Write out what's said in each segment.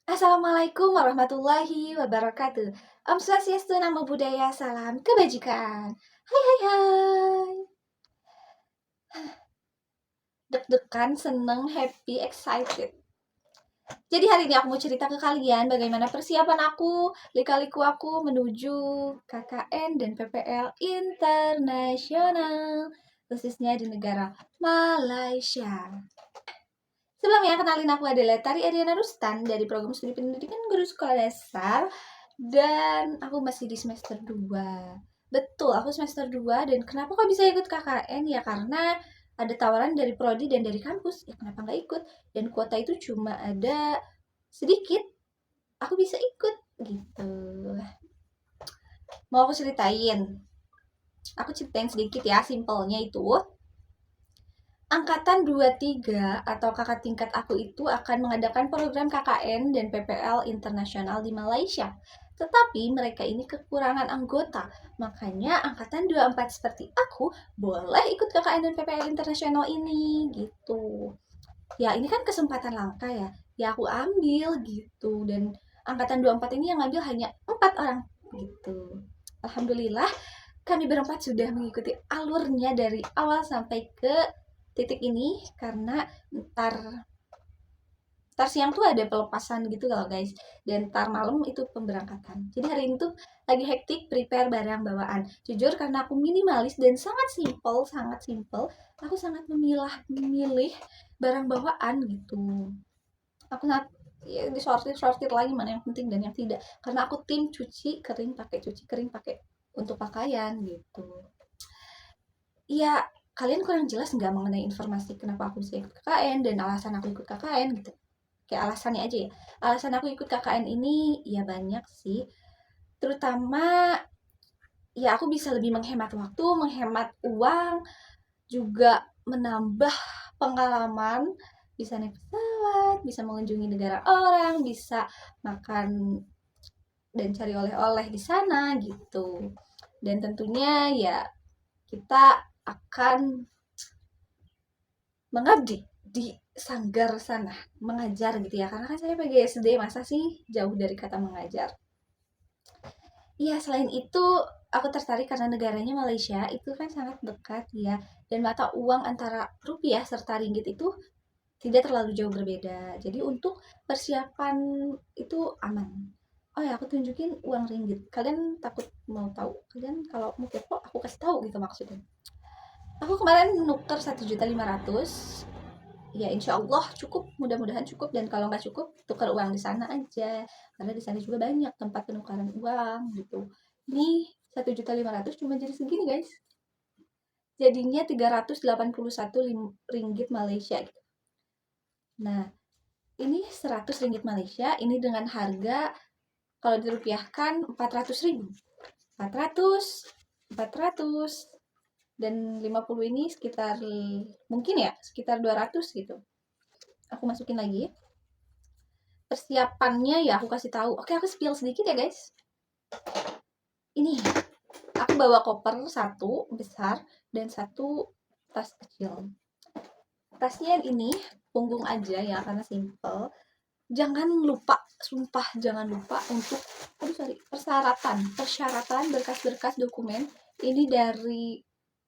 Assalamualaikum warahmatullahi wabarakatuh. Om Swastiastu, Namo Buddhaya, salam kebajikan. Hai hai hai. Deg-degan, seneng, happy, excited. Jadi hari ini aku mau cerita ke kalian bagaimana persiapan aku, lika-liku aku menuju KKN dan PPL internasional, khususnya di negara Malaysia. Sebelumnya, kenalin, aku adalah Tari Ariana Rustan dari program studi pendidikan guru sekolah dasar dan aku masih di semester 2. Betul, aku semester 2 dan kenapa kok bisa ikut KKN? Ya karena ada tawaran dari prodi dan dari kampus. Ya kenapa nggak ikut? Dan kuota itu cuma ada sedikit. Aku bisa ikut gitu. Mau aku ceritain? Aku ceritain sedikit ya, simpelnya itu. Angkatan 23 atau kakak tingkat aku itu akan mengadakan program KKN dan PPL internasional di Malaysia. Tetapi mereka ini kekurangan anggota. Makanya angkatan 24 seperti aku boleh ikut KKN dan PPL internasional ini gitu. Ya, ini kan kesempatan langka ya. Ya aku ambil gitu, dan angkatan 24 ini yang ngambil hanya 4 orang gitu. Alhamdulillah kami berempat sudah mengikuti alurnya dari awal sampai ke titik ini karena ntar ntar siang tuh ada pelepasan gitu loh guys, dan ntar malam itu pemberangkatan. Jadi hari ini tuh lagi hektik prepare barang bawaan. Jujur karena aku minimalis dan sangat simple, aku sangat memilih barang bawaan gitu. Aku sangat ya, disortir lagi mana yang penting dan yang tidak, karena aku tim cuci kering pakai untuk pakaian gitu. Iya, kalian kurang jelas nggak mengenai informasi kenapa aku bisa ikut KKN dan alasan aku ikut KKN gitu? Kayak alasannya aja ya. Alasan aku ikut KKN ini ya banyak sih. Terutama ya aku bisa lebih menghemat waktu, menghemat uang, juga menambah pengalaman, bisa naik pesawat, bisa mengunjungi negara orang, bisa makan dan cari oleh-oleh di sana gitu. Dan tentunya ya kita akan mengabdi di sanggar sana, mengajar gitu ya, karena kan saya PGSD, masa sih jauh dari kata mengajar. Iya, selain itu aku tertarik karena negaranya Malaysia itu kan sangat dekat ya, dan mata uang antara rupiah serta ringgit itu tidak terlalu jauh berbeda, jadi untuk persiapan itu aman. Oh ya, aku tunjukin uang ringgit, kalian takut mau tahu? Kalian kalau mau kepo aku kasih tahu gitu maksudnya. Aku kemarin nuker 1.500.000. Ya insya Allah cukup, mudah-mudahan cukup, dan kalau nggak cukup tukar uang di sana aja, karena di sana juga banyak tempat penukaran uang gitu. Ini 1.500.000 cuma jadi segini guys, jadinya 381 ringgit Malaysia gitu. Nah ini 100 ringgit Malaysia ini dengan harga kalau dirupiahkan 400.000, 400 400 dan 50 ini sekitar, mungkin ya sekitar 200 gitu. Aku masukin lagi persiapannya, ya aku kasih tahu. Oke, aku spill sedikit ya guys. Ini aku bawa koper satu besar dan satu tas kecil. Tasnya ini punggung aja ya karena simple. Jangan lupa, sumpah jangan lupa untuk persyaratan berkas-berkas dokumen ini dari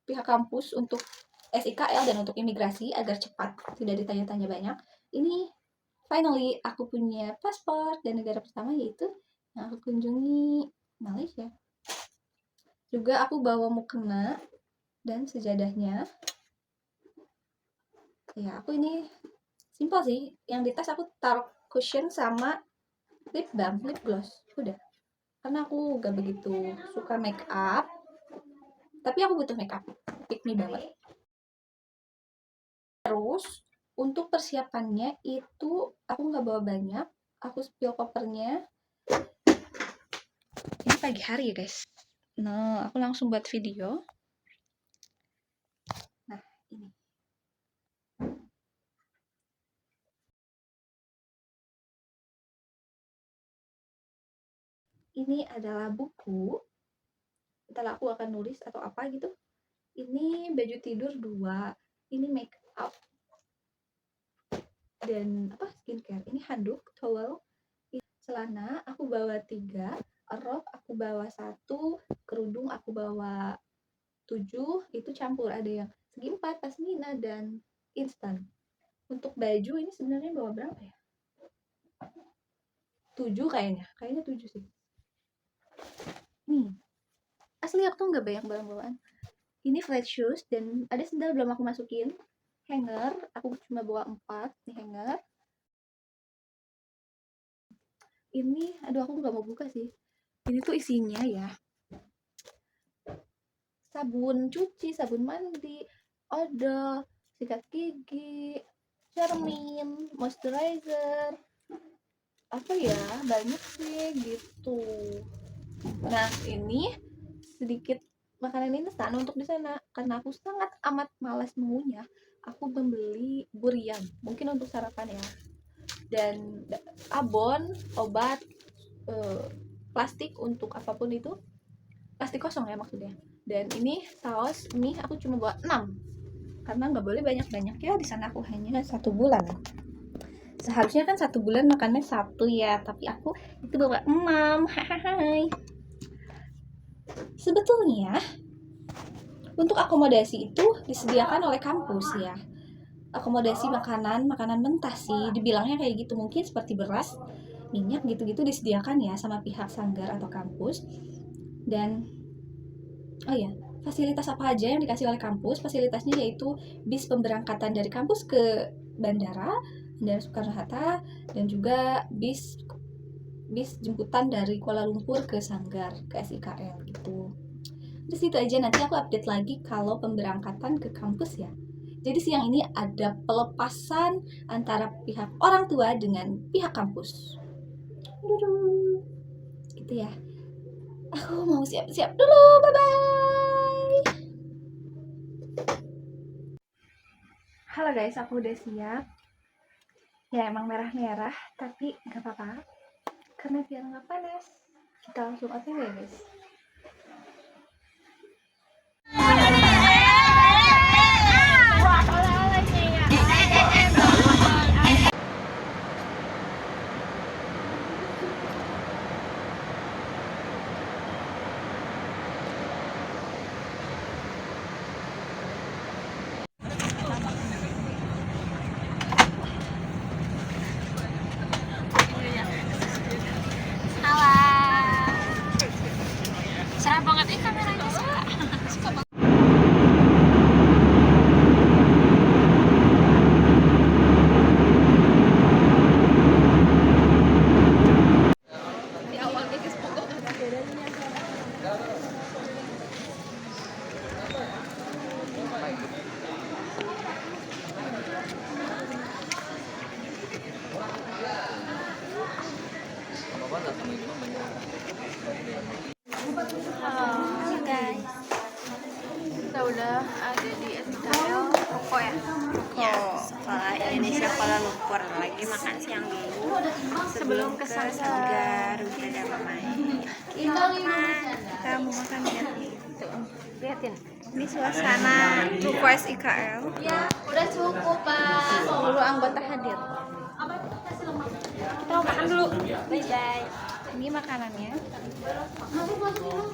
pihak kampus untuk SIKL dan untuk imigrasi agar cepat, tidak ditanya-tanya banyak. Ini finally aku punya paspor dan negara pertama yaitu yang aku kunjungi, Malaysia. Juga aku bawa mukena dan sejadahnya. Ya aku ini simpel sih, yang di tas aku taruh cushion sama lip balm, lip gloss, udah. Karena aku gak begitu suka make up, tapi aku butuh make up, pick me banget. Terus untuk persiapannya itu aku nggak bawa banyak, aku spill kopernya. Ini pagi hari ya guys. Nah, aku langsung buat video. Nah, ini. Ini adalah buku. Ntar aku akan nulis atau apa gitu. Ini baju tidur 2. Ini make up dan apa skincare. Ini handuk, towel. celana aku bawa 3, rok aku bawa 1, kerudung aku bawa 7, itu campur, ada yang segi 4, pasmina, dan instan. Untuk baju ini sebenarnya bawa berapa ya? 7 kayaknya 7 sih. Nih, asli aku tuh nggak banyak barang bawaan. Ini flat shoes dan ada sendal belum aku masukin. Hanger, aku cuma bawa 4 nih hanger. Ini, aduh aku nggak mau buka sih. Ini tuh isinya ya. Sabun cuci, sabun mandi, odol, sikat gigi, cermin, moisturizer, apa ya, banyak sih gitu. Nah ini sedikit makanan instan untuk di sana karena aku sangat amat malas mengunyah. Aku membeli burian, mungkin untuk sarapan ya. Dan abon, obat, plastik untuk apapun itu, plastik kosong ya maksudnya. Dan ini saus mie aku cuma bawa 6 karena nggak boleh banyak-banyak ya, di sana aku hanya 1 bulan. Seharusnya kan 1 bulan makannya 1 ya, tapi aku itu bawa 6. Hai. Sebetulnya untuk akomodasi itu disediakan oleh kampus ya. Akomodasi makanan mentah sih, dibilangnya kayak gitu, mungkin seperti beras, minyak gitu-gitu disediakan ya sama pihak sanggar atau kampus. Dan oh ya, fasilitas apa aja yang dikasih oleh kampus? Fasilitasnya yaitu bis pemberangkatan dari kampus ke Bandara Soekarno-Hatta, dan juga bis jemputan dari Kuala Lumpur ke Sanggar, ke SIKL gitu. Terus itu aja, nanti aku update lagi kalau pemberangkatan ke kampus ya. Jadi siang ini ada pelepasan antara pihak orang tua dengan pihak kampus. Duduh. Gitu ya. Aku mau siap-siap dulu. Bye-bye. Halo guys, aku udah siap. Ya emang merah-merah, tapi gak apa-apa. Karena biar gak panas. Kita langsung OTW guys. Cerah banget kameranya, Sa. Suka banget. Di awal guys, pokok halo guys, kita udah ada di SKL Ruko ya. Ya, sekolah Indonesia Kuala Lumpur, lagi makan siang dulu sebelum ke Sanggar. Udah main. Kita mau makan nih. Liatin. Ini suasana Ruko SIKL. Ya, udah cukup Pak. Seluruh anggota hadir. Kita mau makan dulu. Bye bye. Ini makanannya.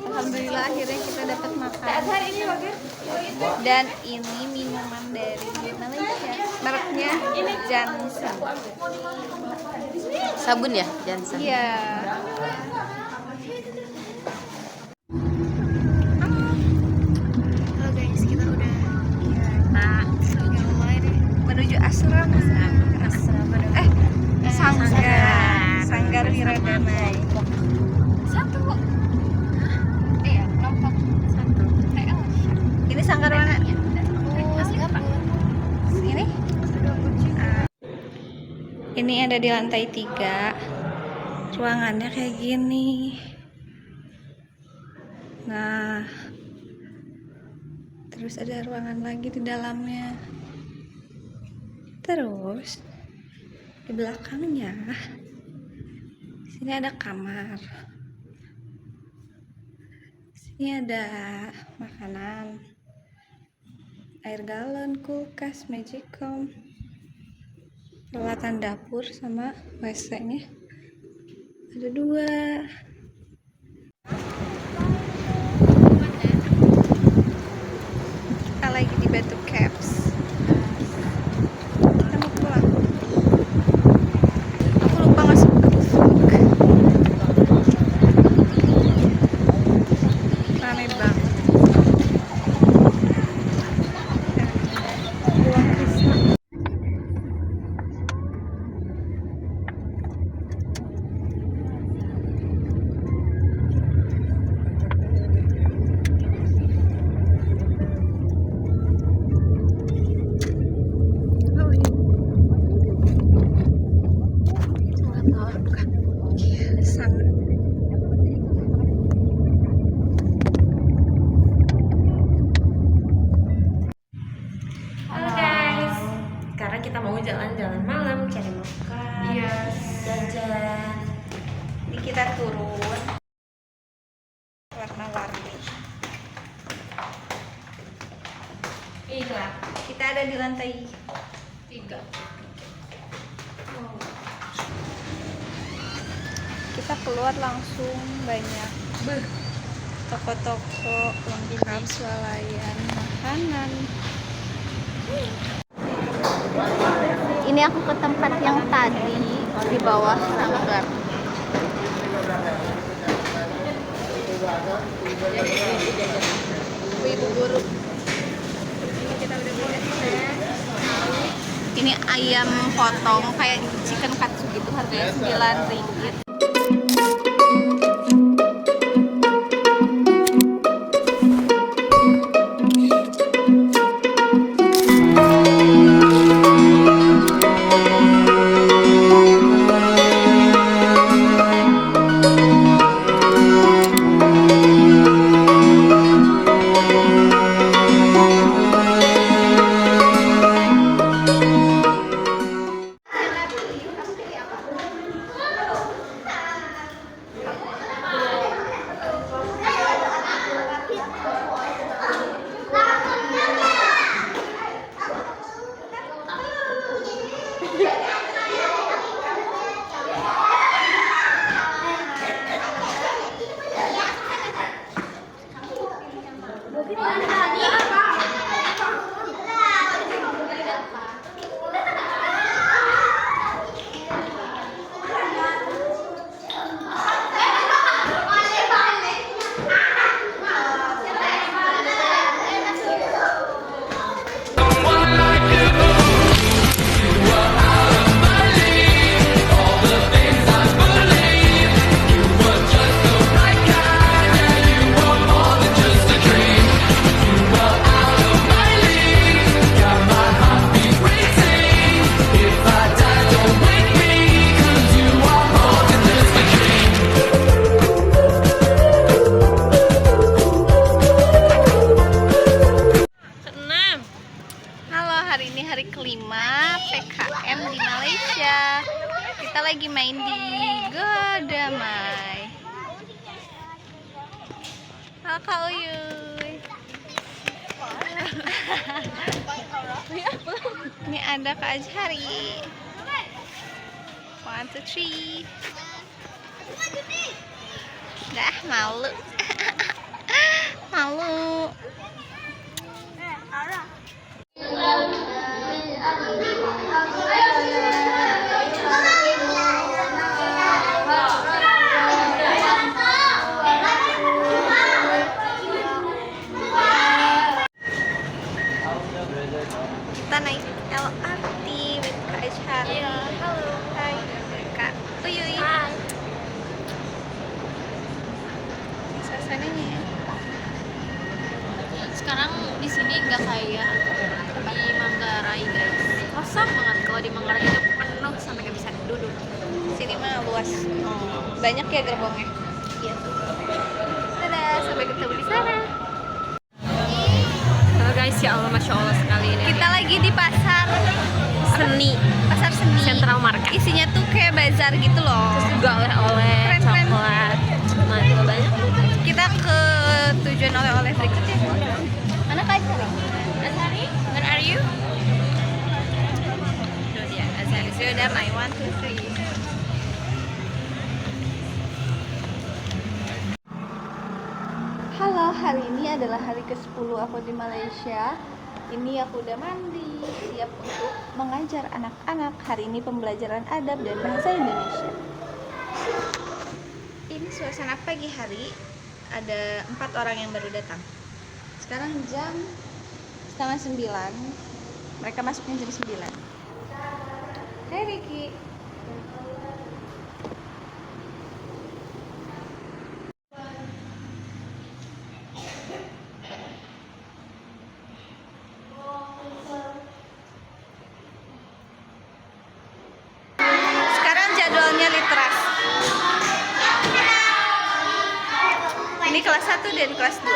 Alhamdulillah akhirnya kita dapat makan. Dan ini minuman dari Malaysia. Mereknya Johnson. Sabun ya, Johnson. Iya. Halo guys, kita udah mulai deh menuju asrama. Sanggar Wiradamai. Satu. Iya, kelompok satu. Ini sanggar mana? Asli apa? Ini? Ini ada di lantai 3. Ruangannya kayak gini. Nah, terus ada ruangan lagi di dalamnya. Terus di belakangnya sini ada kamar. Sini ada makanan, air galon, kulkas, magicom, peralatan dapur sama WC-nya. Ada 2. Kita lagi di Batu Caves. Kita mau pulang. Aku lupa ngasih vlog. Rame banget. Ruang Krisna. Sangat. Halo guys, sekarang kita mau jalan-jalan malam, cari makan, jajan. Ini kita turun. Warna-warni. Iya, Kita ada di lantai 3. kita keluar langsung banyak toko-toko lengkap swalayan makanan. Ini aku ke tempat yang tadi di bawah sanggar. Ibu guru. Ini ayam potong kayak chicken katsu gitu, harganya 9 ringgit. Hari ini hari kelima PKM di Malaysia. Kita lagi main di Godamai. Halo Kak Uyuy. Ini ada Kak Azhari. 1, 2, 3. Dah malu. Malu. Kita naik LRT with Kak Azhari. Halo, hai Kak Uyuy. Hai. Suasananya. Sekarang di sini nggak kayak di Manggarai guys, kosong banget. Kalau di Manggarai itu penuh sampai nggak bisa duduk. Sini mah luas. Banyak ya gerbongnya. Iya. Dadah, sampai ketemu di sana. Halo guys, ya Allah, masya Allah sekali ini. Kita lagi di pasar Seni, pasar seni. Central Market. Isinya tuh kayak bazar gitu loh. Terus juga oleh-oleh, Keren-keren. coklat, nah itu banyak. Kita ke tujuan oleh-oleh berikutnya. Mana Kak Azhari? Azhari, where are you? Tuh dia, Azhari sudah main 1, 2, 3. adalah hari ke-10 aku di Malaysia. Ini aku udah mandi, siap untuk mengajar anak-anak. Hari ini pembelajaran adab dan bahasa Indonesia. Ini suasana pagi hari, ada 4 orang yang baru datang. Sekarang jam setengah 9, mereka masuknya jam 9. Hai Riki. Sekarang jadwalnya literasi. Ini kelas 1 dan kelas 2.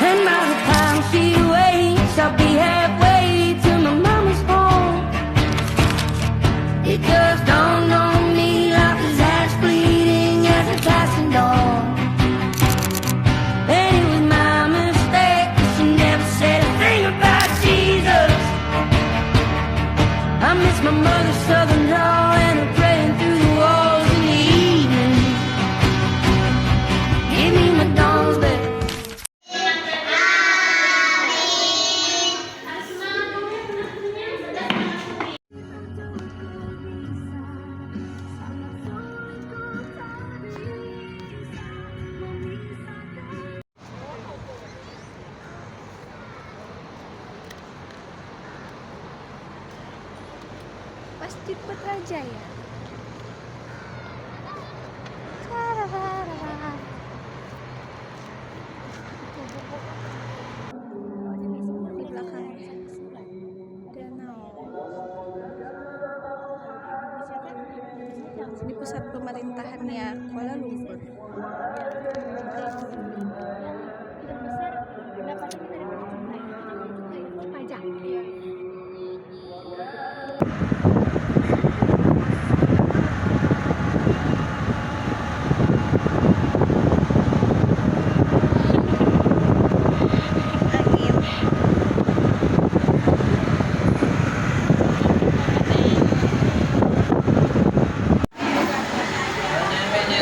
And by the time she wakes, I'll be halfway to my mama's home. It just dawned on me like his eyes fleeting as a passing dawn. And it was my mistake, 'cause she never said a thing about Jesus. I miss my mother's southern drawl and her praying through the walls in the evening. Give me my dawn's back. Pasti Putrajaya. Di belakang danau. Ini pusat pemerintahannya Kuala Lumpur.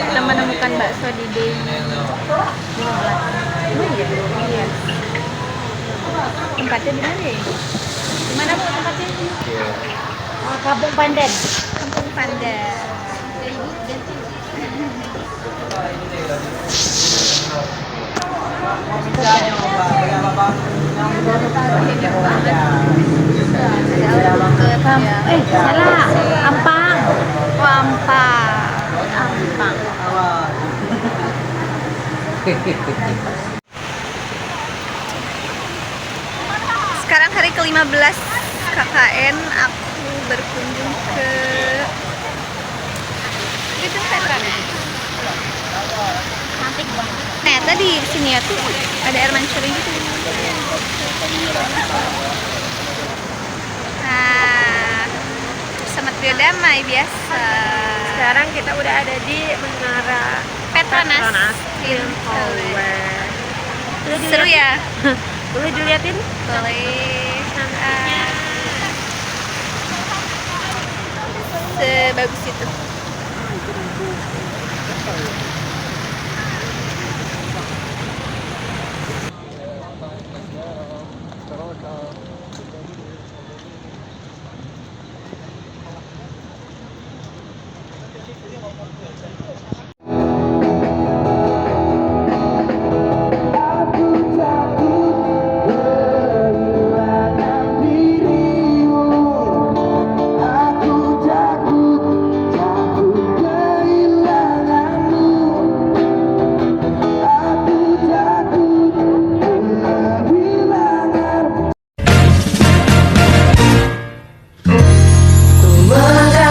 Kita menemukan bakso di D15. Oh iya, iya. Tempatnya di mana ya? Di mana Bu tempatnya? Kampung Pandan. Kampung Pandan. Salah. Ampang. Oh, Ampang. Ampang. Sekarang hari ke-15 KKN, aku berkunjung ke Gedung Petra. Cantik banget. Ternyata di sini ya tuh ada air mancur gitu. Nah, sama trio damai biasa. Sekarang kita udah ada di Menara Petronas Film Tower. Seru ya? Boleh diliatin? Boleh. Sebagus itu.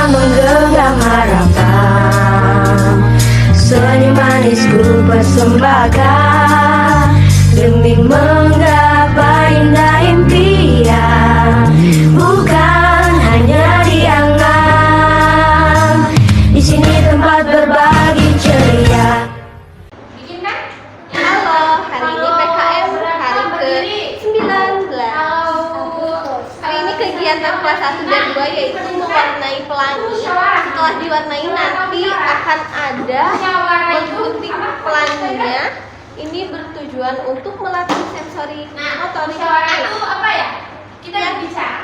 Menggenggam harapan, senyum manisku persembahkan demi menggapai indah impian, bukan hanya diangan. Di sini tempat berbagi ceria. Halo, hari ini PKM hari ke-19. Hari ini kegiatan kelas 1 dan 2 yaitu mewarnai pelangi. Setelah diwarnai nanti akan ada menggunting pelanginya. Ini bertujuan untuk melatih sensori motorik. itu apa ya? Kita bicara.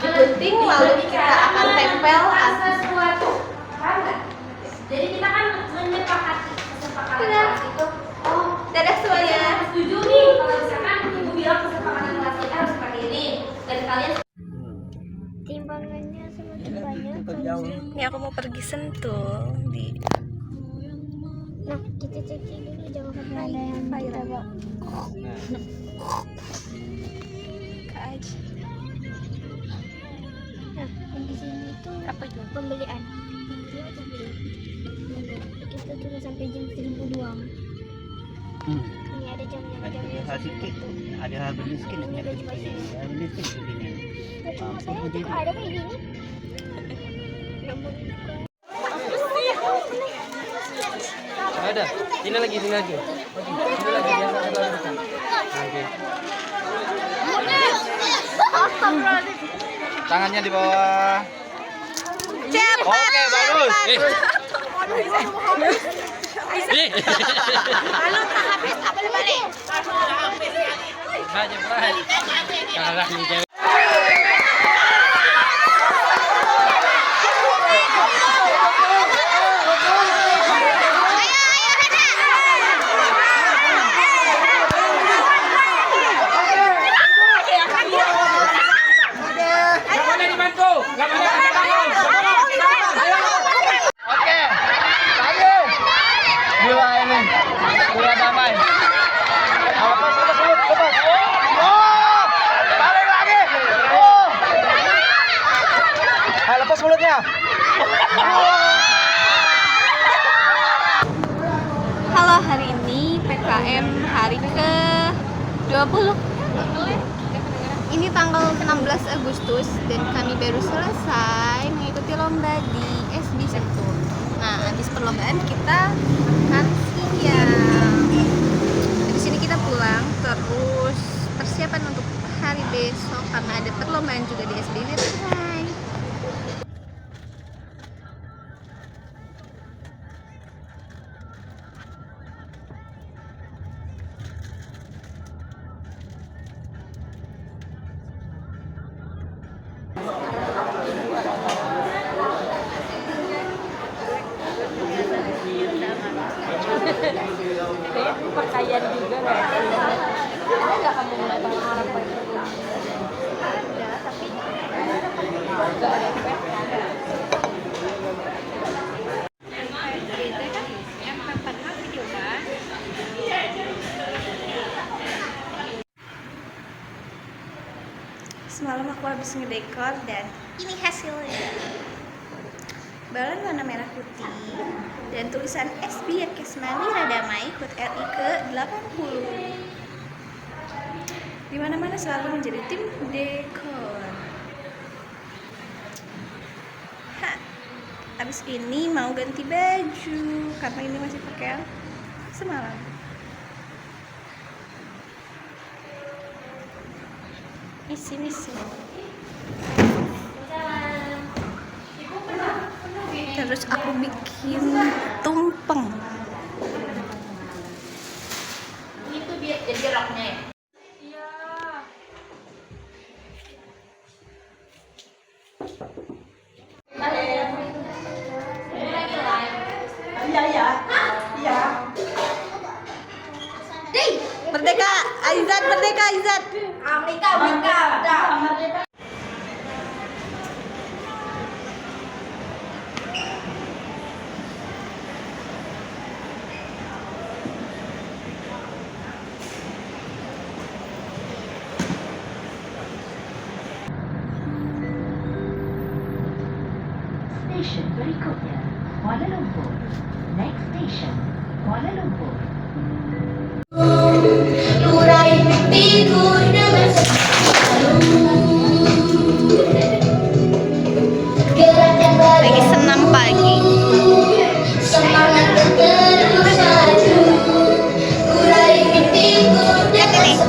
Digunting lalu kita akan tempel Sesuatu. Paham nggak? Jadi kita kan menyepakati Iya. itu. Dadah semuanya. Setuju nih kalau misalkan ibu bilang kesepakatan kelas kita harus seperti ini dan kalian Timbangannya semakin banyak. Ini aku mau pergi Sentul di Nah, kita cek dulu jangan sampai ada yang kita bawa. Nah, yang di sini itu apa itu? pembelian. Dia aja beli. Kita tuh sampai jam 1000 doang. Ini ada jamnya. Ada harga miskin Ini ya. udah cuma sini. Harga miskin begini. Nah, cuma saya juga ada kayak gini. Namun Ada. Sini lagi. Sini lagi. Jangan terlalu. Oke. Tangannya di bawah. Oke, bagus. kalau tak habis tak boleh balik. Banyak berat. Kalah nih cewek. Oke, lagi. Gila ini, gila damai. Lepas. Oh, balik lagi. Oh, ayo lepas mulutnya. Halo, hari ini PKM hari ke-20. Ini tanggal 16 Agustus dan kami baru selesai mengikuti lomba di SB Sentul. Nah, habis perlombaan kita makan siang. Di sini kita pulang terus persiapan untuk hari besok karena ada perlombaan juga di SB Lirtai. pakaian juga nggak sih? Ada nggak kamu mendatang orang baik? Ada, tapi Nggak ada efek. Semalam aku habis ngedekor dan ini hasilnya. Balon warna merah putih dan tulisan SB Kesmani Radamai HUT RI ke-80. Dimana-mana selalu menjadi tim dekor. Habis ini mau ganti baju karena ini masih pakaian semalam. Misi. Terus aku bikin tumpeng tumpeng. Ini tuh biar jadi roknya ya. Merdeka, Aizat, merdeka, Aizat. Station berikutnya, Kuala Lumpur. Next station, Kuala Lumpur. Lagi senam pagi. Lihat ini.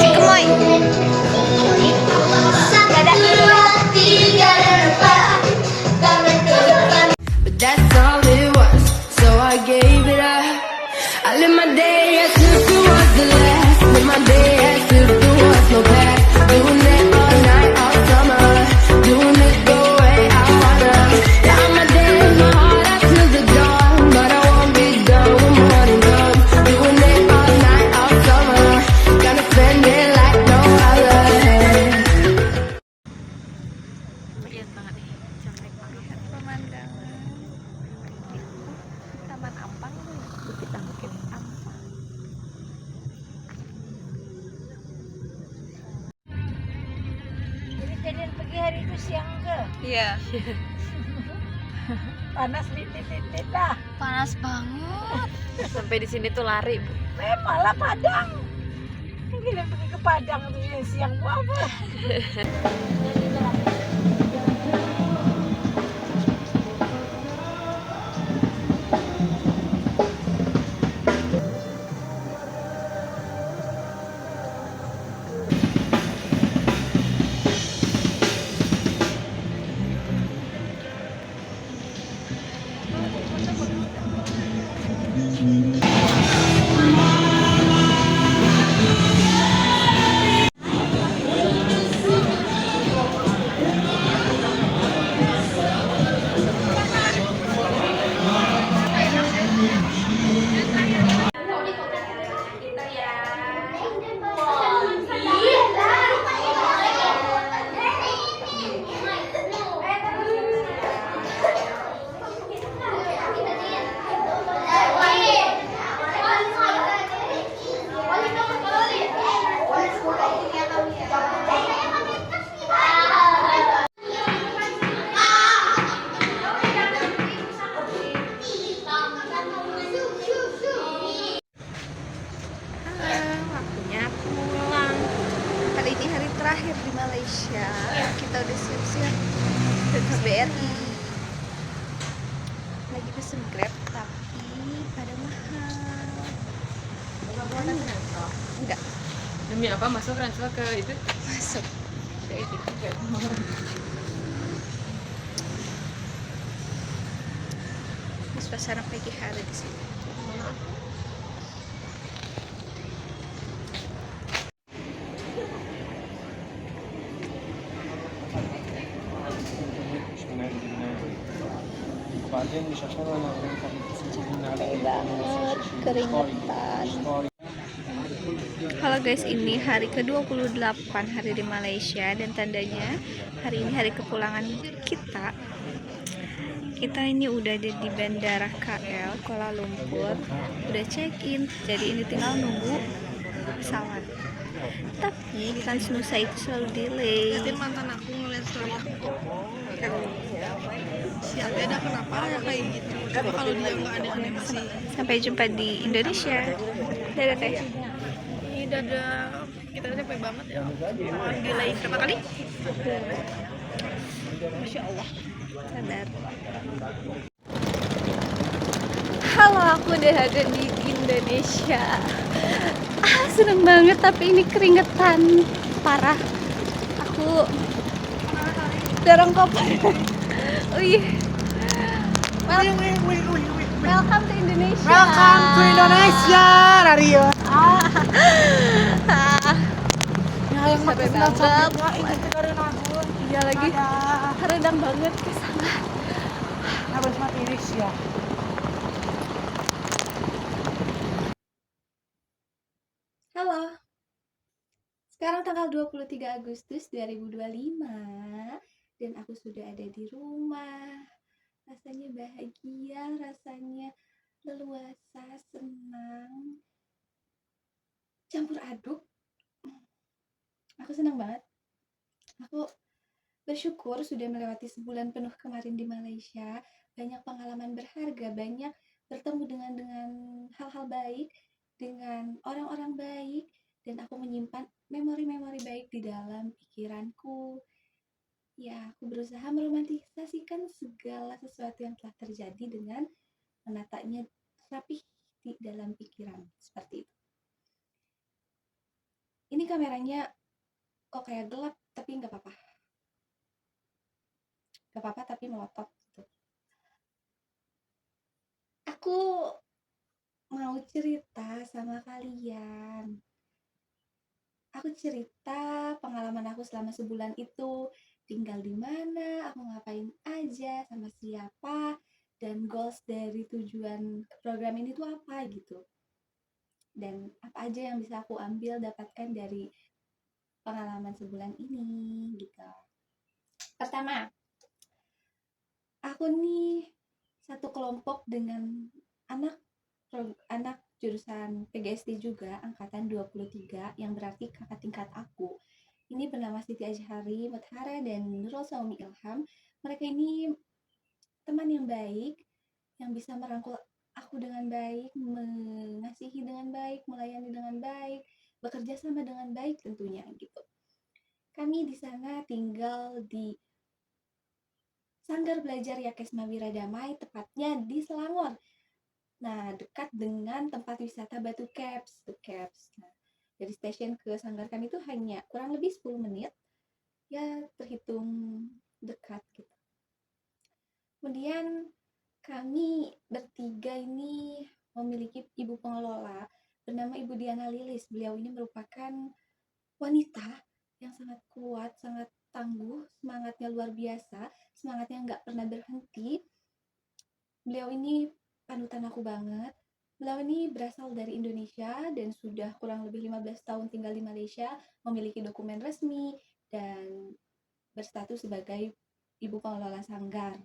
Si Gemoy. But that's all it was, so I gave it up. I live my day as if it was the last. Live my day as if there was no past. Doing it all night, all summer. Doing it the way I wanna. Got my day in my heart out till the dawn, but I won't be done when morning comes. Doing it all night, all summer. Gonna spend it like no other. Lihat banget nih, cantik banget pemandangan. Taman Ampang tuh, Bukit Ampang. Jadi kalian pergi hari itu siang ke? Iya. Panas titit-titit dah. Panas banget. Sampai di sini tuh lari, Bu. Malah Padang. Kalian pergi ke Padang tuh siang apa? Waktunya pulang. Hari ini hari terakhir di Malaysia. Kita udah siap-siap ke KBRI. Lagi pesen Grab tapi pada mahal. Enggak Demi apa masuk transfer ke itu? masuk. Ini suasana pagi hari di sini. Keringetan. Halo guys, ini hari ke-28 hari di Malaysia dan tandanya hari ini hari kepulangan kita. Kita ini udah ada di Bandara KL Kuala Lumpur, udah check-in, jadi ini tinggal nunggu pesawat. Tapi di Transnusa itu selalu delay. Tadi mantan aku ngeliat story aku, siapa ada kenapa ya kayak gitu. Tapi kalau dia nggak ada animasi, Sampai jumpa di Indonesia. Dadah teh. ini dada kita capek banget ya. Delay berapa kali? Masya Allah. Sabar. Halo, aku udah ada di Indonesia. Seneng banget tapi ini keringetan parah. Aku dorong koper. Wih. Welcome to Indonesia. Welcome to Indonesia, Rario. Yang Capek banget. Iya lagi. Redang banget ke sana. Habis mati Indonesia. Halo. Sekarang tanggal 23 Agustus 2025 dan aku sudah ada di rumah. Rasanya bahagia, rasanya leluasa, senang, campur aduk. Aku senang banget. Aku bersyukur sudah melewati sebulan penuh kemarin di Malaysia. Banyak pengalaman berharga, banyak bertemu dengan hal-hal baik, dengan orang-orang baik, dan aku menyimpan memori-memori baik di dalam pikiranku. Ya, aku berusaha meromantisasikan segala sesuatu yang telah terjadi dengan menatanya rapih di dalam pikiran. Seperti itu. Ini kameranya kok kayak gelap, tapi nggak apa-apa. Nggak apa-apa, tapi melotot gitu. Aku mau cerita sama kalian. Aku cerita pengalaman aku selama sebulan itu, tinggal di mana, aku ngapain aja, sama siapa, dan goals dari tujuan program ini tuh apa gitu. Dan apa aja yang bisa aku ambil dapatkan dari pengalaman sebulan ini gitu. Pertama, aku nih satu kelompok dengan anak jurusan PGSD juga angkatan 23 yang berarti kakak tingkat aku. Ini bernama Siti Azhari Mutahara dan Nurul Saumi Ilham. Mereka ini teman yang baik yang bisa merangkul aku dengan baik, mengasihi dengan baik, melayani dengan baik, bekerja sama dengan baik tentunya gitu. Kami di sana tinggal di Sanggar Belajar Yakesma Wiradamai, tepatnya di Selangor. Nah, dekat dengan tempat wisata Batu Caps. Nah, dari stasiun ke sanggar kami itu hanya kurang lebih 10 menit. Ya, terhitung dekat gitu. Kemudian kami bertiga ini memiliki ibu pengelola bernama Ibu Diana Lilis. Beliau ini merupakan wanita yang sangat kuat, sangat tangguh, semangatnya luar biasa, semangatnya nggak pernah berhenti. Beliau ini panutan aku banget. Beliau ini berasal dari Indonesia dan sudah kurang lebih 15 tahun tinggal di Malaysia, memiliki dokumen resmi dan berstatus sebagai ibu pengelola sanggar.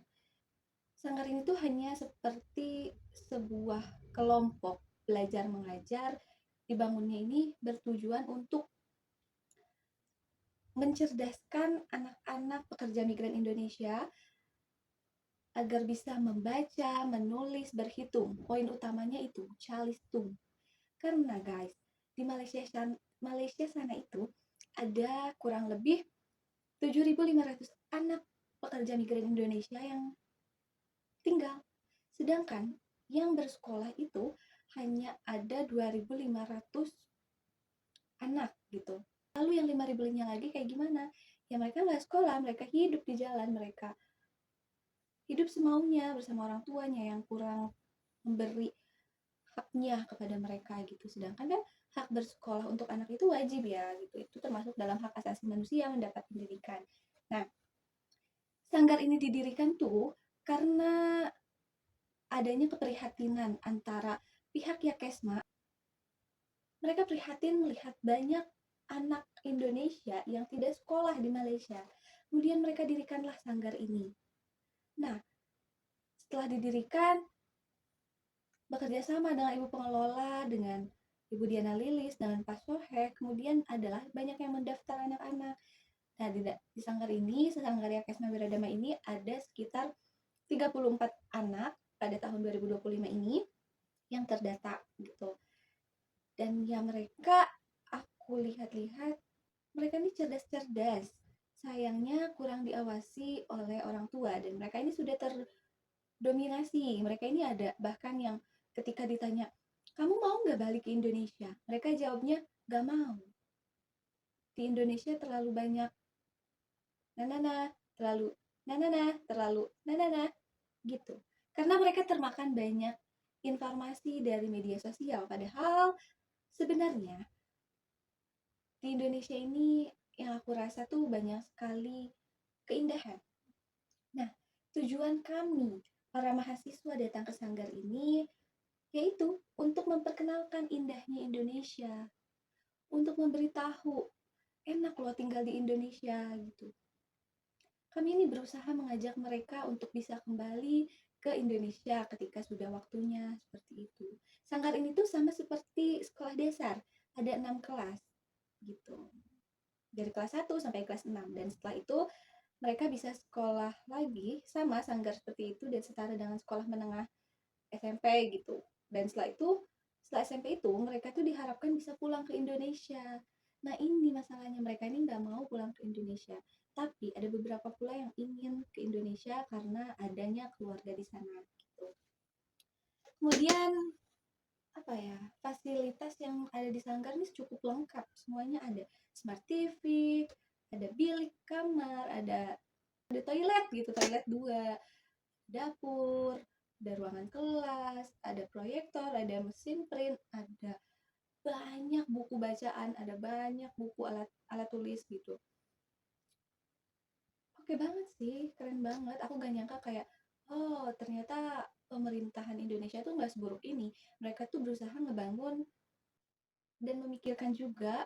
Sanggar ini tuh hanya seperti sebuah kelompok belajar mengajar. Dibangunnya ini bertujuan untuk mencerdaskan anak-anak pekerja migran Indonesia agar bisa membaca, menulis, berhitung. Poin utamanya itu calistung. Karena guys, di Malaysia sana itu ada kurang lebih 7.500 anak pekerja migran Indonesia yang tinggal. Sedangkan yang bersekolah itu hanya ada 2.500 anak gitu. Lalu yang 5.000-nya lagi kayak gimana? Ya mereka nggak sekolah, mereka hidup di jalan, mereka hidup semaunya bersama orang tuanya yang kurang memberi haknya kepada mereka gitu. Sedangkan kan hak bersekolah untuk anak itu wajib ya gitu. Itu termasuk dalam hak asasi manusia mendapat pendidikan. Nah, sanggar ini didirikan tuh karena adanya keprihatinan antara pihak Yakesma. Mereka prihatin melihat banyak anak Indonesia yang tidak sekolah di Malaysia. Kemudian mereka dirikanlah sanggar ini. Nah, setelah didirikan, bekerja sama dengan ibu pengelola, dengan Ibu Diana Lilis, dengan Pak Sohek, kemudian adalah banyak yang mendaftar anak-anak. Nah, di sanggar ini, Sanggar Yakesma Wiradama ini ada sekitar 34 anak pada tahun 2025 ini yang terdata gitu. Dan ya mereka, aku lihat-lihat, mereka ini cerdas-cerdas. Sayangnya kurang diawasi oleh orang tua dan mereka ini sudah terdominasi. Mereka ini ada bahkan yang ketika ditanya, kamu mau nggak balik ke Indonesia? Mereka jawabnya, nggak mau. Di Indonesia terlalu banyak nanana, terlalu nanana, terlalu nanana, gitu. karena mereka termakan banyak informasi dari media sosial. Padahal sebenarnya di Indonesia ini yang aku rasa tuh banyak sekali keindahan. Nah, tujuan kami para mahasiswa datang ke Sanggar ini yaitu untuk memperkenalkan indahnya Indonesia, untuk memberitahu enak loh tinggal di Indonesia gitu. Kami ini berusaha mengajak mereka untuk bisa kembali ke Indonesia ketika sudah waktunya, seperti itu. Sanggar ini tuh sama seperti sekolah dasar, ada 6 kelas gitu. Dari kelas 1 sampai kelas 6, dan setelah itu mereka bisa sekolah lagi sama sanggar seperti itu dan setara dengan sekolah menengah SMP gitu. Dan setelah SMP itu mereka tuh diharapkan bisa pulang ke Indonesia. Nah ini masalahnya, mereka ini nggak mau pulang ke Indonesia. Tapi ada beberapa pula yang ingin ke Indonesia karena adanya keluarga di sana gitu. Kemudian apa ya, fasilitas yang ada di Sanggar ini cukup lengkap, semuanya ada. Smart TV, ada bilik kamar, ada toilet gitu, toilet 2, dapur, ada ruangan kelas, ada proyektor, ada mesin print, ada banyak buku bacaan, ada banyak buku alat tulis gitu. Oke banget sih, keren banget. Aku gak nyangka kayak, oh ternyata pemerintahan Indonesia tuh gak seburuk ini. Mereka tuh berusaha ngebangun dan memikirkan juga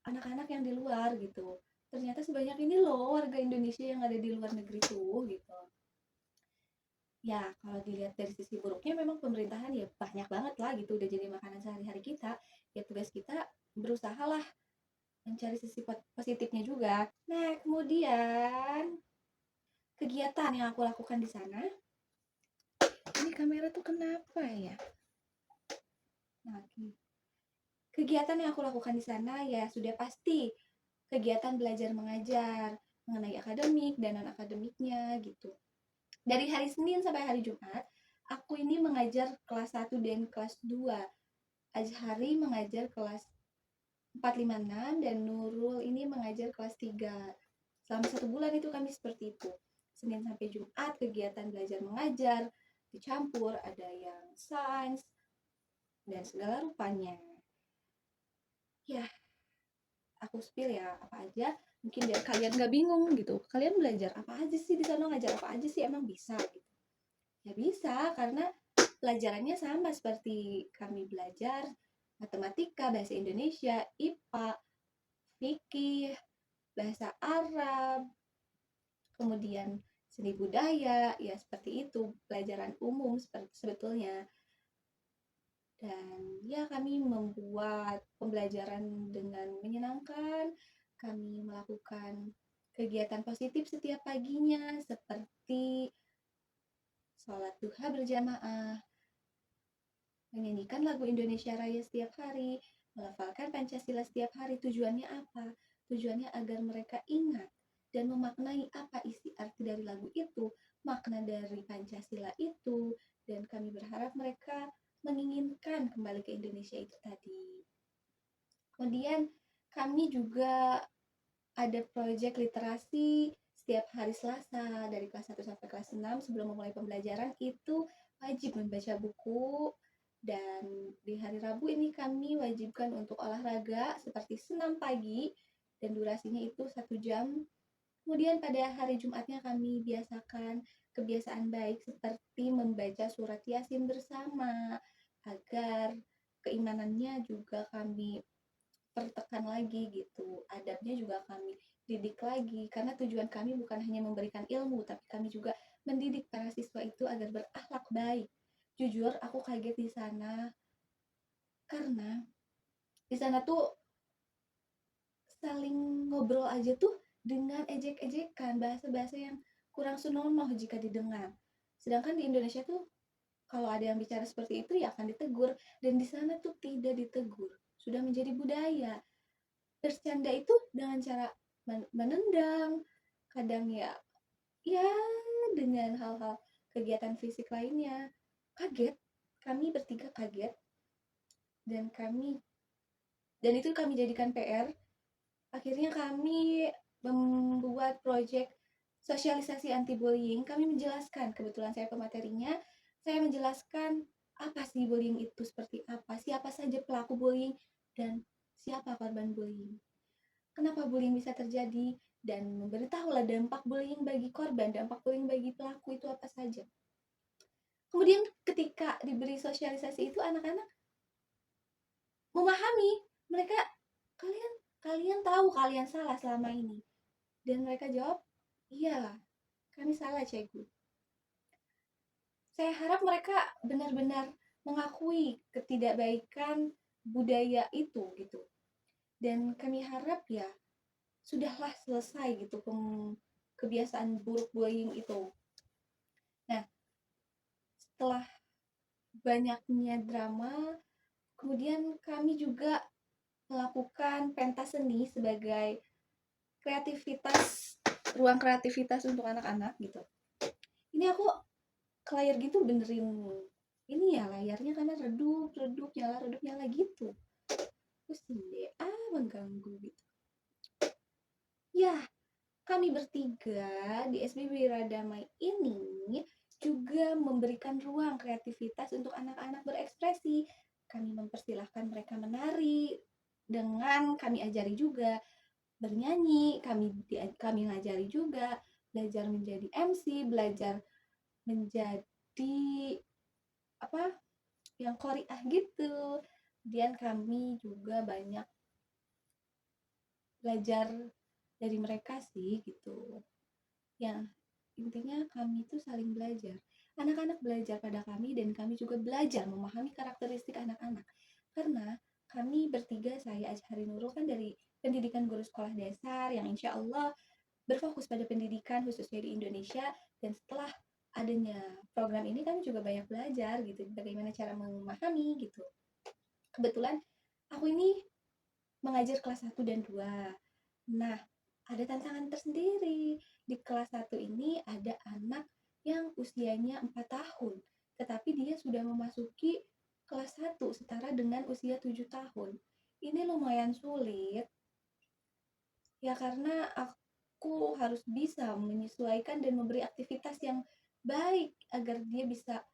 anak-anak yang di luar gitu. Ternyata sebanyak ini loh warga Indonesia yang ada di luar negeri tuh gitu. Ya kalau dilihat dari sisi buruknya memang pemerintahan ya banyak banget lah gitu, udah jadi makanan sehari-hari kita. Ya tugas kita berusaha lah mencari sisi positifnya juga. Nah kemudian kegiatan yang aku lakukan di sana, ini kamera tuh kenapa ya? Nah, kegiatan yang aku lakukan di sana ya sudah pasti kegiatan belajar mengajar mengenai akademik dan non akademiknya gitu. Dari hari Senin sampai hari Jumat, aku ini mengajar kelas 1 dan kelas 2. Azhari mengajar kelas 456 dan Nurul ini mengajar kelas 3. Selama 1 bulan itu kami seperti itu. Senin sampai Jumat kegiatan belajar mengajar dicampur, ada yang sains dan segala rupanya. Ya, aku spill ya apa aja, mungkin biar kalian gak bingung gitu. Kalian belajar apa aja sih di sana, ngajar apa aja sih, emang bisa gitu? Ya bisa, karena pelajarannya sama seperti kami belajar matematika, bahasa Indonesia, IPA, fikih, bahasa Arab, kemudian seni budaya, ya seperti itu, pelajaran umum seperti sebetulnya. Dan ya kami membuat pembelajaran dengan menyenangkan, kami melakukan kegiatan positif setiap paginya seperti sholat duha berjamaah, menyanyikan lagu Indonesia Raya setiap hari, melafalkan Pancasila setiap hari. Tujuannya apa? Tujuannya agar mereka ingat dan memaknai apa isi arti dari lagu itu, makna dari Pancasila itu, dan kami berharap mereka menginginkan kembali ke Indonesia itu tadi. Kemudian kami juga ada proyek literasi setiap hari Selasa dari kelas 1 sampai kelas 6 sebelum memulai pembelajaran itu wajib membaca buku, dan di hari Rabu ini kami wajibkan untuk olahraga seperti senam pagi dan durasinya itu 1 jam. Kemudian pada hari Jumatnya kami biasakan kebiasaan baik seperti membaca surat Yasin bersama agar keimanannya juga kami pertekan lagi gitu. Adabnya juga kami didik lagi karena tujuan kami bukan hanya memberikan ilmu tapi kami juga mendidik para siswa itu agar berakhlak baik. Jujur aku kaget di sana karena di sana tuh saling ngobrol aja tuh dengan ejek-ejekan, bahasa-bahasa yang kurang senonoh jika didengar. Sedangkan di Indonesia tuh kalau ada yang bicara seperti itu ya akan ditegur, dan di sana tuh tidak ditegur. Sudah menjadi budaya. Bercanda itu dengan cara menendang, kadang ya dengan hal-hal kegiatan fisik lainnya. Kaget, kami bertiga kaget, dan itu kami jadikan PR. Akhirnya kami membuat proyek sosialisasi anti bullying, kami menjelaskan, kebetulan saya pematerinya, saya menjelaskan apa sih bullying itu, seperti apa, siapa saja pelaku bullying, dan siapa korban bullying. Kenapa bullying bisa terjadi, dan memberitahulah dampak bullying bagi korban, dampak bullying bagi pelaku itu apa saja. Kemudian ketika diberi sosialisasi itu, anak-anak memahami, mereka, kalian tahu kalian salah selama ini, dan mereka jawab, iya, kami salah, cikgu. Saya harap mereka benar-benar mengakui ketidakbaikan budaya itu gitu. Dan kami harap ya sudahlah selesai gitu kebiasaan buruk bullying itu. Nah, setelah banyaknya drama, kemudian kami juga melakukan pentas seni sebagai ruang kreativitas untuk anak-anak gitu. Ini aku ke layar gitu benerin ini ya layarnya karena redup nyala gitu, terus mengganggu gitu. Ya, kami bertiga di SBB Radamai ini juga memberikan ruang kreativitas untuk anak-anak berekspresi. Kami mempersilahkan mereka menari, dengan kami ajari juga bernyanyi, kami ngajari juga belajar menjadi MC, belajar menjadi apa yang qoriah gitu. Kemudian kami juga banyak belajar dari mereka sih gitu. Ya, intinya kami itu saling belajar. Anak-anak belajar pada kami dan kami juga belajar memahami karakteristik anak-anak. Karena kami bertiga, saya Azhari Nurul kan dari pendidikan guru sekolah dasar yang insya Allah berfokus pada pendidikan khususnya di Indonesia, dan setelah adanya program ini kami juga banyak belajar gitu bagaimana cara memahami gitu. Kebetulan aku ini mengajar kelas 1 dan 2. Nah, ada tantangan tersendiri. Di kelas 1 ini ada anak yang usianya 4 tahun, tetapi dia sudah memasuki kelas 1 setara dengan usia 7 tahun. Ini lumayan sulit, ya karena aku harus bisa menyesuaikan dan memberi aktivitas yang baik agar dia bisa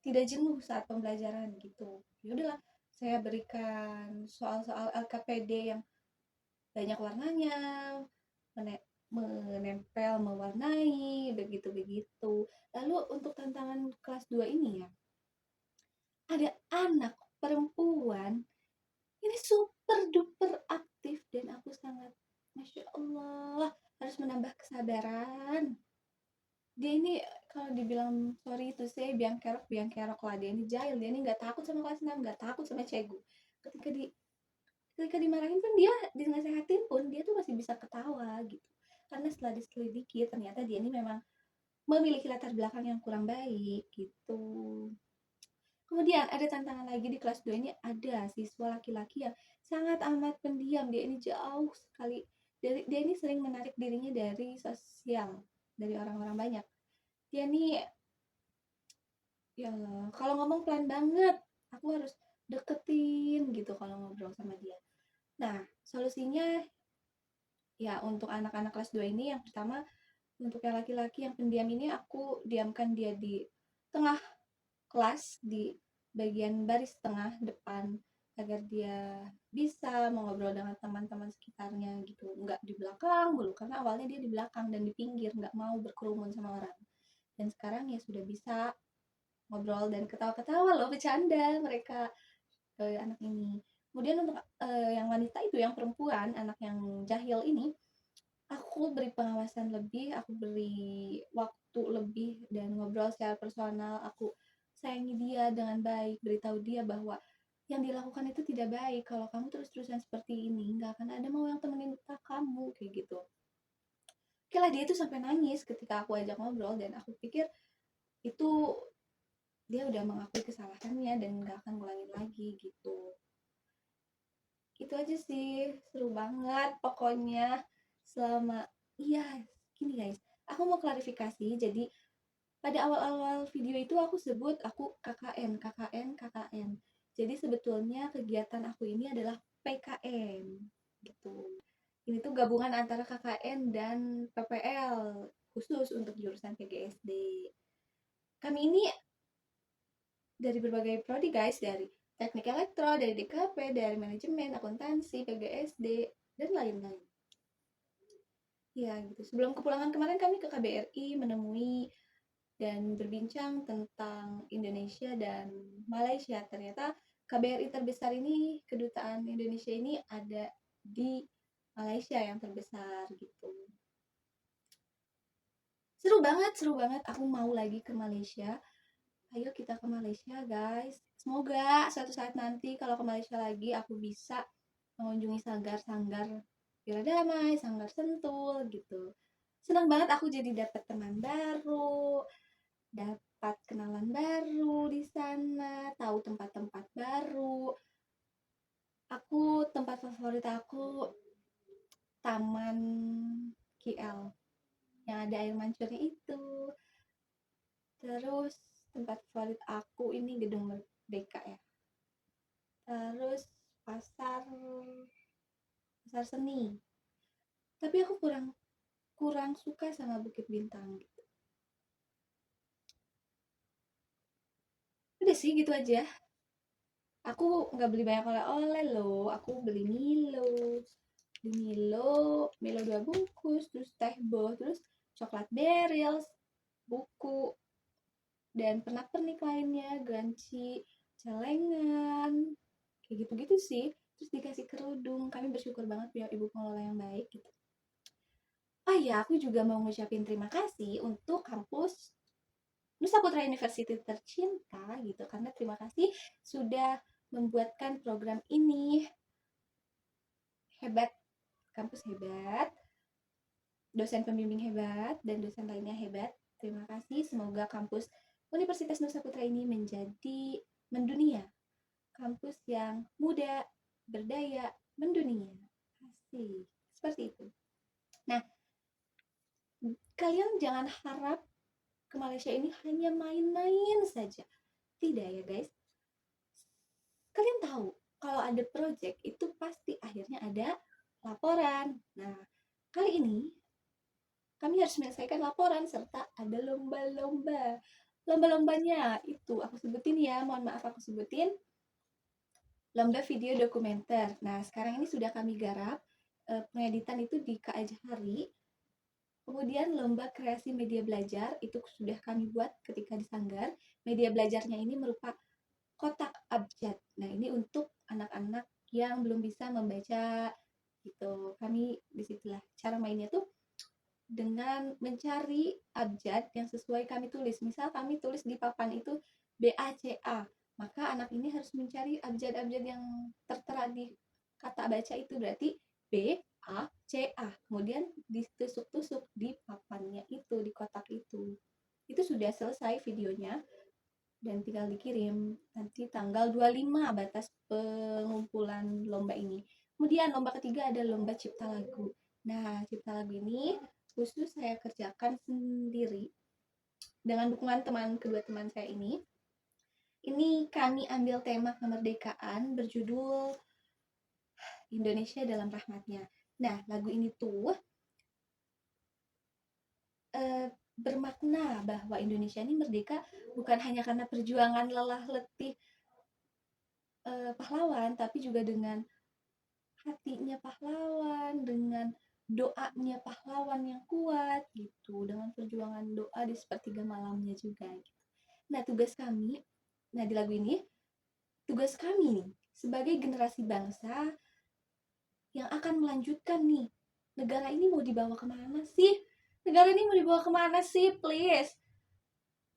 tidak jenuh saat pembelajaran gitu. Ya udahlah, saya berikan soal-soal LKPD yang banyak warnanya, menempel, mewarnai, begitu-begitu. Lalu untuk tantangan kelas 2 ini ya, ada anak perempuan ini super duper aktif dan aku sangat Masya Allah harus menambah kesabaran. Dia ini kalau dibilang sorry itu saya biang kerok lah, dia ini jahil, dia ini nggak takut sama kelas 6, nggak takut sama cikgu. Ketika dimarahin pun dia, dinasehatin pun dia tuh masih bisa ketawa gitu, karena setelah diselidiki ternyata dia ini memang memiliki latar belakang yang kurang baik gitu. Kemudian ada tantangan lagi di kelas 2 ini, ada siswa laki-laki yang sangat amat pendiam. Dia ini jauh sekali dia ini sering menarik dirinya dari sosial, dari orang-orang banyak. Dia ini ya kalau ngomong pelan banget, aku harus deketin gitu kalau ngobrol sama dia. Nah, solusinya ya untuk anak-anak kelas 2 ini yang pertama, untuk yang laki-laki yang pendiam ini aku diamkan dia di tengah kelas, di bagian baris tengah depan, agar dia bisa mengobrol dengan teman-teman sekitarnya gitu, nggak di belakang dulu, karena awalnya dia di belakang dan di pinggir, nggak mau berkerumun sama orang. Dan sekarang ya sudah bisa ngobrol dan ketawa-ketawa loh, bercanda mereka, anak ini. Kemudian untuk yang wanita itu, yang perempuan, anak yang jahil ini, aku beri pengawasan lebih, aku beri waktu lebih dan ngobrol secara personal. Aku sayangi dia dengan baik, beritahu dia bahwa yang dilakukan itu tidak baik. Kalau kamu terus-terusan seperti ini, nggak akan ada mau yang temenin kamu kayak gitu. Oke lah, dia itu sampai nangis ketika aku ajak ngobrol, dan aku pikir itu dia udah mengakui kesalahannya dan nggak akan ngulangin lagi gitu. Itu aja sih, seru banget pokoknya. Iya, gini guys, aku mau klarifikasi. Jadi pada awal-awal video itu aku sebut aku KKN. Jadi sebetulnya kegiatan aku ini adalah PKN gitu. Ini tuh gabungan antara KKN dan PPL. khusus untuk jurusan PGSD. Kami ini dari berbagai prodi guys, dari teknik elektro, dari DKP, dari manajemen, akuntansi, PGSD, dan lain-lain. Ya gitu. Sebelum kepulangan kemarin kami ke KBRI menemui dan berbincang tentang Indonesia dan Malaysia. Ternyata KBRI terbesar ini, kedutaan Indonesia ini ada di Malaysia yang terbesar gitu. Seru banget. Aku mau lagi ke Malaysia. Ayo kita ke Malaysia guys. Semoga suatu saat nanti kalau ke Malaysia lagi aku bisa mengunjungi sanggar-sanggar Bela Damai, Sanggar Sentul gitu. Senang banget aku jadi dapat teman baru, dapat kenalan baru di sana, tahu tempat-tempat baru. Tempat favorit aku Taman KL yang ada air mancurnya itu. Terus tempat favorit aku ini Gedung Merdeka ya. Terus pasar seni. Tapi aku kurang suka sama Bukit Bintang gitu. Udah sih gitu aja. Aku nggak beli banyak oleh-oleh loh. Aku beli Milo 2 bungkus, terus teh boh, terus coklat berils, buku, dan pernak-pernik lainnya, ganci, celengan, kayak gitu-gitu sih. Terus dikasih kerudung. Kami bersyukur banget punya ibu pengelola yang baik gitu. Oh iya, aku juga mau ngucapin terima kasih untuk kampus Nusa Putra University tercinta gitu, karena terima kasih sudah membuatkan program ini hebat, kampus hebat, dosen pembimbing hebat, dan dosen lainnya hebat. Terima kasih, semoga kampus Universitas Nusa Putra ini menjadi mendunia, kampus yang muda, berdaya, mendunia. Asik, seperti itu. Nah, kalian jangan harap ke Malaysia ini hanya main-main saja. Tidak ya guys. Kalian tahu, kalau ada project itu pasti akhirnya ada laporan. Nah, kali ini kami harus menyelesaikan laporan serta ada lomba-lomba. Lomba-lombanya itu aku sebutin ya, mohon maaf aku sebutin. Lomba video dokumenter. Nah, sekarang ini sudah kami garap. Pengeditan itu di KA Jahari. Kemudian lomba kreasi media belajar itu sudah kami buat ketika di Sanggar. Media belajarnya ini merupakan kotak abjad. Nah, ini untuk anak-anak yang belum bisa membaca gitu. Kami disitulah cara mainnya tuh dengan mencari abjad yang sesuai kami tulis. Misal kami tulis di papan itu BACA, maka anak ini harus mencari abjad-abjad yang tertera di kata baca itu, berarti BACA. Kemudian ditusuk-tusuk di papannya itu, di kotak itu. Itu sudah selesai videonya dan tinggal dikirim. Nanti tanggal 25 batas pengumpulan lomba ini. Kemudian lomba ketiga ada lomba cipta lagu. Nah, cipta lagu ini khusus saya kerjakan sendiri dengan dukungan kedua teman saya ini. Ini kami ambil tema kemerdekaan berjudul Indonesia dalam Rahmatnya. Nah, lagu ini tuh bermakna bahwa Indonesia ini merdeka bukan hanya karena perjuangan lelah letih pahlawan, tapi juga dengan hatinya pahlawan, dengan doanya pahlawan yang kuat gitu, dengan perjuangan doa di sepertiga malamnya juga gitu. Nah, di lagu ini tugas kami nih sebagai generasi bangsa yang akan melanjutkan nih, negara ini mau dibawa kemana sih? Negara ini mau dibawa kemana sih? Please,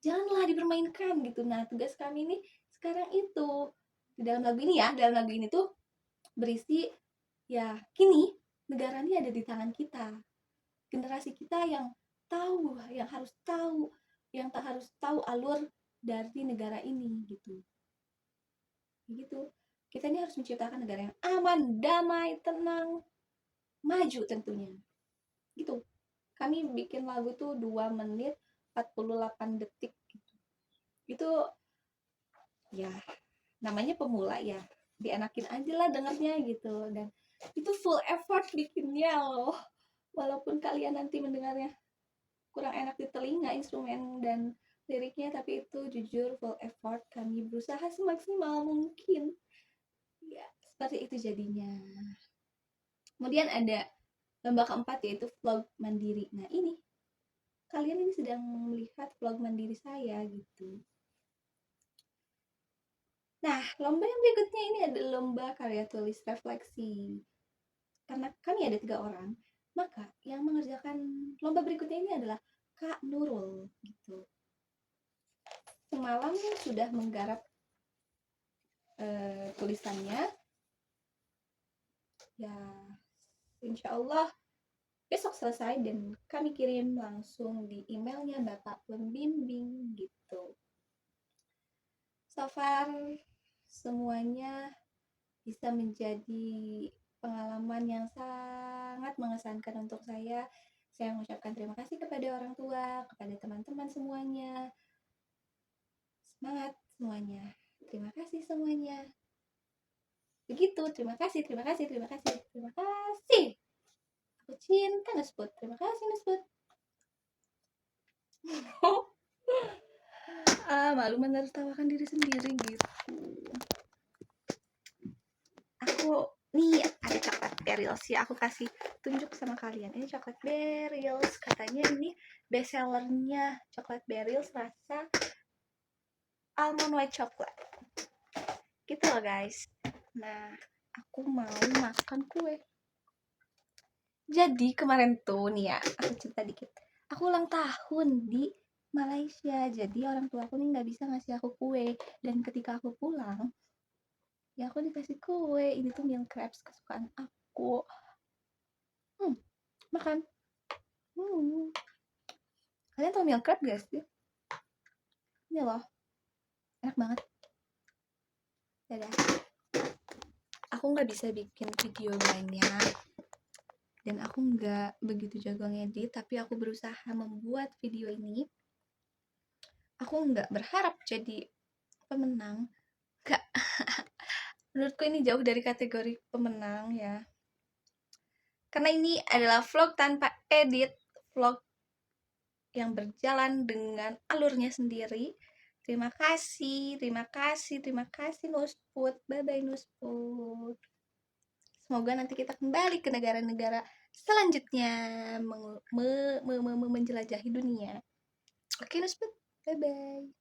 janganlah dipermainkan gitu. Nah, tugas kami nih sekarang itu di dalam lagu ini tuh berisi ya, kini negara ini ada di tangan kita. Generasi kita yang harus tahu alur dari negara ini gitu. Begitu. Kita ini harus menciptakan negara yang aman, damai, tenang, maju tentunya. Gitu. Kami bikin lagu tuh 2 menit 48 detik gitu. Itu ya namanya pemula ya. Dienakin aja lah dengarnya gitu, dan itu full effort bikinnya loh. Walaupun kalian nanti mendengarnya kurang enak di telinga instrumen dan liriknya, tapi itu jujur full effort, kami berusaha semaksimal mungkin. Ya, seperti itu jadinya. Kemudian ada lomba keempat yaitu vlog mandiri. Nah ini, kalian ini sedang melihat vlog mandiri saya gitu. Nah, lomba yang berikutnya ini ada lomba karya tulis refleksi. Karena kami ada 3 orang, maka yang mengerjakan lomba berikutnya ini adalah Kak Nurul gitu. Semalam sudah menggarap tulisannya. Ya, insya Allah besok selesai dan kami kirim langsung di emailnya Bapak Pembimbing gitu. So far semuanya bisa menjadi pengalaman yang sangat mengesankan untuk saya. Saya mengucapkan terima kasih kepada orang tua, kepada teman-teman semuanya. Semangat semuanya. Terima kasih semuanya. Begitu, terima kasih, terima kasih, terima kasih, terima kasih. Aku cinta Nusput. Terima kasih Nusput. Malu menertawakan diri sendiri gitu. Aku nih ada coklat berries ya, aku kasih tunjuk sama kalian. Ini coklat berries, katanya ini best sellernya coklat berries rasa almond white chocolate gitu loh guys. Nah, aku mau makan kue. Jadi kemarin tuh nih ya, aku cerita dikit, aku ulang tahun di Malaysia. Jadi orang tua aku nih nggak bisa ngasih aku kue, dan ketika aku pulang ya aku dikasih kue. Ini tuh meal crepes kesukaan aku. Makan. Kalian tau meal crab gak sih? Ini loh, enak banget. Dadah. Aku nggak bisa bikin video banyak dan aku nggak begitu jago ngedit, tapi aku berusaha membuat video ini. Aku nggak berharap jadi pemenang, nggak. Menurutku ini jauh dari kategori pemenang ya, karena ini adalah vlog tanpa edit, vlog yang berjalan dengan alurnya sendiri. Terima kasih, terima kasih, terima kasih Nusput. Bye bye Nusput. Semoga nanti kita kembali ke negara-negara selanjutnya menjelajahi dunia. Oke Nusput, bye bye.